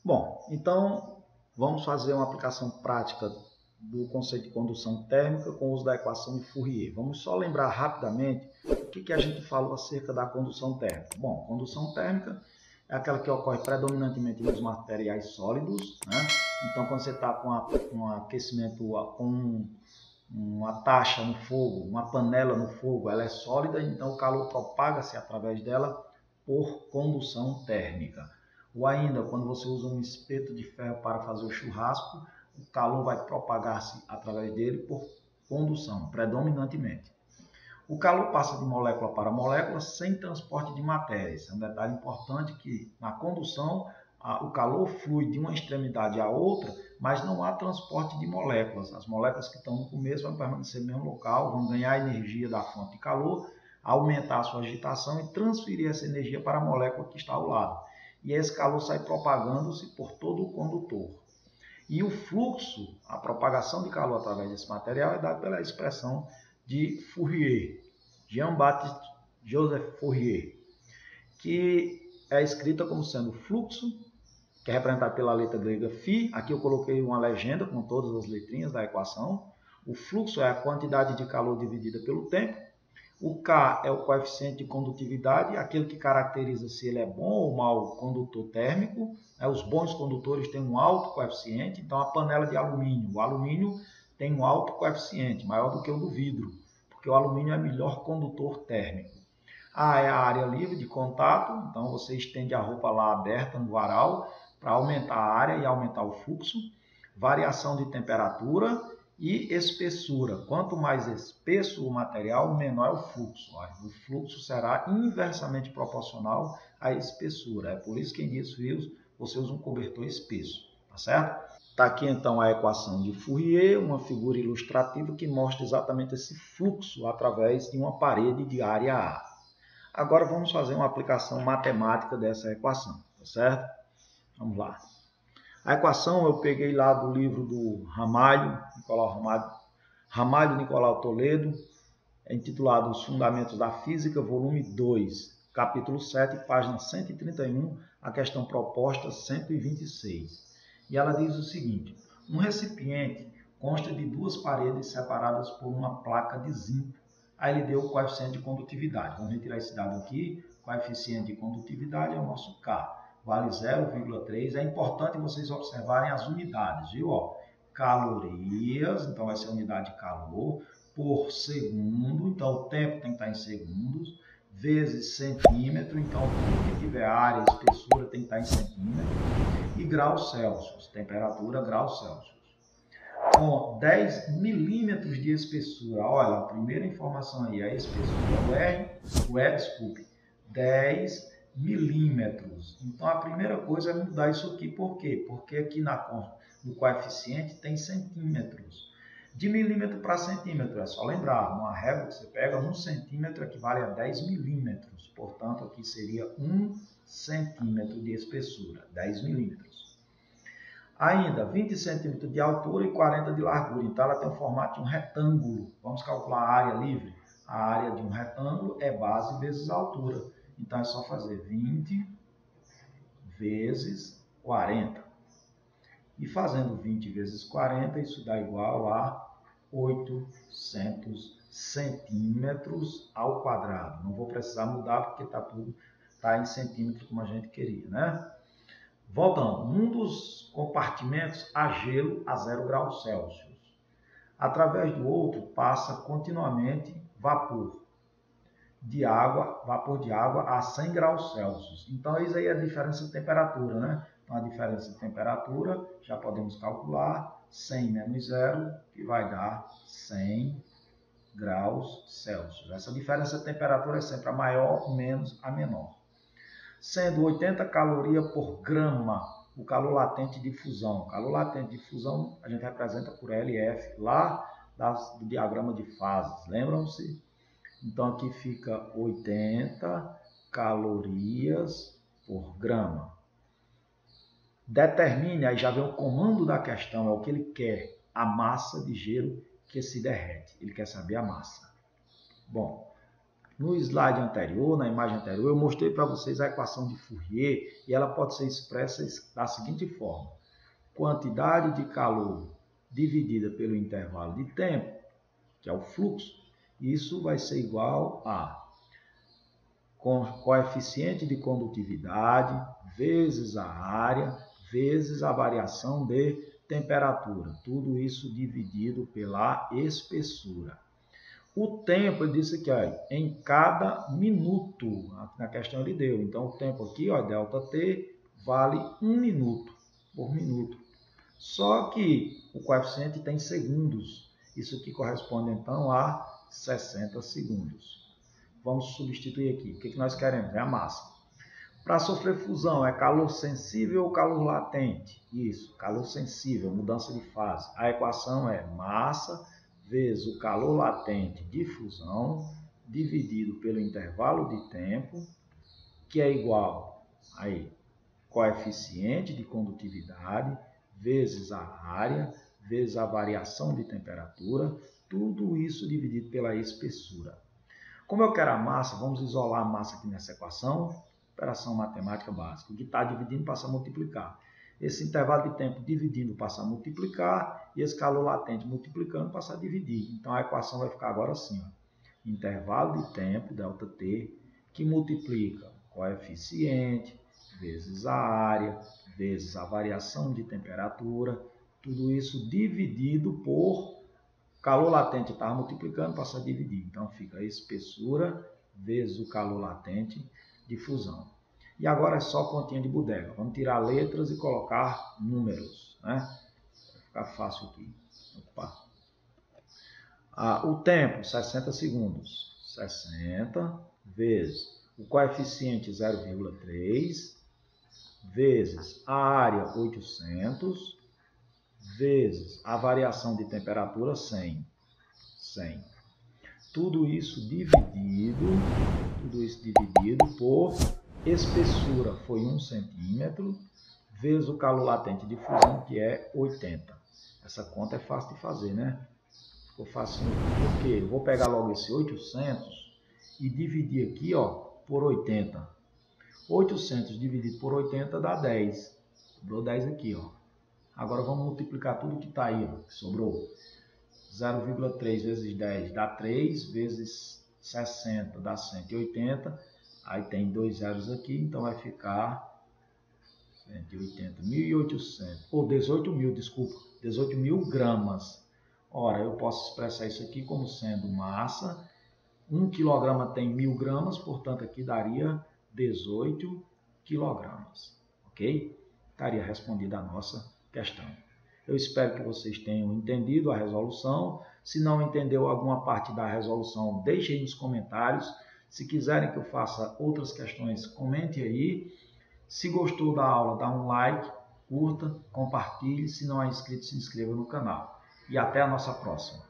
Bom, então vamos fazer uma aplicação prática do conceito de condução térmica com o uso da equação de Fourier. Vamos só lembrar rapidamente o que a gente falou acerca da condução térmica. Bom, condução térmica é aquela que ocorre predominantemente nos materiais sólidos, né? Então, quando você está com um aquecimento, com uma taxa no fogo, uma panela no fogo, ela é sólida, então o calor propaga-se através dela por condução térmica. Ou ainda, quando você usa um espeto de ferro para fazer o churrasco, o calor vai propagar-se através dele por condução, predominantemente. O calor passa de molécula para molécula sem transporte de matéria. Esse é um detalhe importante que na condução o calor flui de uma extremidade à outra, mas não há transporte de moléculas. As moléculas que estão no começo vão permanecer no mesmo local, vão ganhar energia da fonte de calor, aumentar a sua agitação e transferir essa energia para a molécula que está ao lado. E esse calor sai propagando-se por todo o condutor. E o fluxo, a propagação de calor através desse material é dado pela expressão de Fourier, Jean-Baptiste Joseph Fourier, que é escrita como sendo fluxo, que é representado pela letra grega φ. Aqui eu coloquei uma legenda com todas as letrinhas da equação. O fluxo é a quantidade de calor dividida pelo tempo. O K é o coeficiente de condutividade, aquele que caracteriza se ele é bom ou mau condutor térmico. Os bons condutores têm um alto coeficiente, então a panela de alumínio, o alumínio tem um alto coeficiente, maior do que o do vidro, porque o alumínio é melhor condutor térmico. A é a área livre de contato, então você estende a roupa lá aberta no varal para aumentar a área e aumentar o fluxo. Variação de temperatura e espessura. Quanto mais espesso o material, menor é o fluxo. O fluxo será inversamente proporcional à espessura. É por isso que em dias frios você usa um cobertor espesso, tá certo? Está aqui então a equação de Fourier, uma figura ilustrativa que mostra exatamente esse fluxo através de uma parede de área A. Agora vamos fazer uma aplicação matemática dessa equação, tá certo? Vamos lá. A equação eu peguei lá do livro do Ramalho Nicolau Toledo, intitulado Os Fundamentos da Física, volume 2, capítulo 7, página 131, a questão proposta 126. E ela diz o seguinte: um recipiente consta de duas paredes separadas por uma placa de zinco. Aí ele deu o coeficiente de condutividade. Vamos retirar esse dado aqui. O coeficiente de condutividade é o nosso K. Vale 0,3. É importante vocês observarem as unidades, viu? Calorias, então vai ser a unidade de calor, por segundo, então o tempo tem que estar em segundos, vezes centímetro, então tudo que tiver área, espessura tem que estar em centímetro, e graus Celsius, temperatura, graus Celsius. Com 10 milímetros de espessura, olha, a primeira informação aí, a espessura, desculpe, 10 milímetros. Então, a primeira coisa é mudar isso aqui. Por quê? Porque aqui no coeficiente tem centímetros. De milímetro para centímetro, é só lembrar, uma régua que você pega, 1 centímetro equivale a 10 milímetros. Portanto, aqui seria 1 centímetro de espessura, 10 milímetros. Ainda, 20 centímetros de altura e 40 de largura. Então, ela tem o formato de um retângulo. Vamos calcular a área livre. A área de um retângulo é base vezes altura. Então, é só fazer 20 vezes 40. E fazendo 20 vezes 40, isso dá igual a 800 centímetros ao quadrado. Não vou precisar mudar porque está em centímetros como a gente queria, né? Voltando, um dos compartimentos há gelo a 0 graus Celsius. Através do outro passa continuamente vapor de água a 100 graus Celsius. Então, isso aí é a diferença de temperatura, né? Então, a diferença de temperatura, já podemos calcular, 100 menos 0, que vai dar 100 graus Celsius. Essa diferença de temperatura é sempre a maior menos a menor. Sendo 80 calorias por grama o calor latente de fusão. O calor latente de fusão a gente representa por LF, lá do diagrama de fases. Lembram-se? Então, aqui fica 80 calorias por grama. Determine, aí já vem o comando da questão, é o que ele quer, a massa de gelo que se derrete. Ele quer saber a massa. Bom, No slide anterior, na imagem anterior, eu mostrei para vocês a equação de Fourier e ela pode ser expressa da seguinte forma. Quantidade de calor dividida pelo intervalo de tempo, que é o fluxo, isso vai ser igual a coeficiente de condutividade vezes a área vezes a variação de temperatura. Tudo isso dividido pela espessura. O tempo, ele disse aqui, ó, em cada minuto. Na questão ele deu. Então, o tempo aqui, ó, ΔT, vale 1 minuto por minuto. Só que o coeficiente tem segundos. Isso aqui corresponde, então, a 60 segundos. Vamos substituir aqui. O que nós queremos? É a massa. Para sofrer fusão, é calor sensível ou calor latente? Isso, calor sensível, mudança de fase. A equação é massa vezes o calor latente de fusão dividido pelo intervalo de tempo, que é igual a coeficiente de condutividade vezes a área vezes a variação de temperatura, tudo isso dividido pela espessura. Como eu quero a massa, vamos isolar a massa aqui nessa equação, operação matemática básica. O que está dividindo passa a multiplicar. Esse intervalo de tempo dividindo passa a multiplicar e esse calor latente multiplicando passa a dividir. Então a equação vai ficar agora assim, ó. Intervalo de tempo, ΔT, que multiplica coeficiente vezes a área vezes a variação de temperatura, tudo isso dividido por calor latente estava multiplicando, passa a dividir. Então, fica a espessura vezes o calor latente de fusão. E agora é só continha de bodega. Vamos tirar letras e colocar números, né? Vai ficar fácil aqui. Opa. O tempo, 60 segundos. 60 vezes o coeficiente 0,3 vezes a área 800 vezes a variação de temperatura 100. Tudo isso dividido por espessura foi 1 centímetro vezes o calor latente de fusão, que é 80. Essa conta é fácil de fazer, né? Ficou fácil porque eu vou pegar logo esse 800 e dividir aqui, ó, por 80. 800 dividido por 80 dá 10. Sobrou 10 aqui, ó. Agora vamos multiplicar tudo que está aí, ó, que sobrou. 0,3 vezes 10 dá 3, vezes 60 dá 180. Aí tem 2 zeros aqui, então vai ficar 180, 1.800, ou 18.000, desculpa, 18.000 gramas. Ora, eu posso expressar isso aqui como sendo massa. 1 quilograma tem 1.000 gramas, portanto aqui daria 18 quilogramas, ok? Estaria respondida a nossa questão. Eu espero que vocês tenham entendido a resolução. Se não entendeu alguma parte da resolução, deixe aí nos comentários. Se quiserem que eu faça outras questões, comente aí. Se gostou da aula, dá um like, curta, compartilhe. Se não é inscrito, se inscreva no canal. E até a nossa próxima.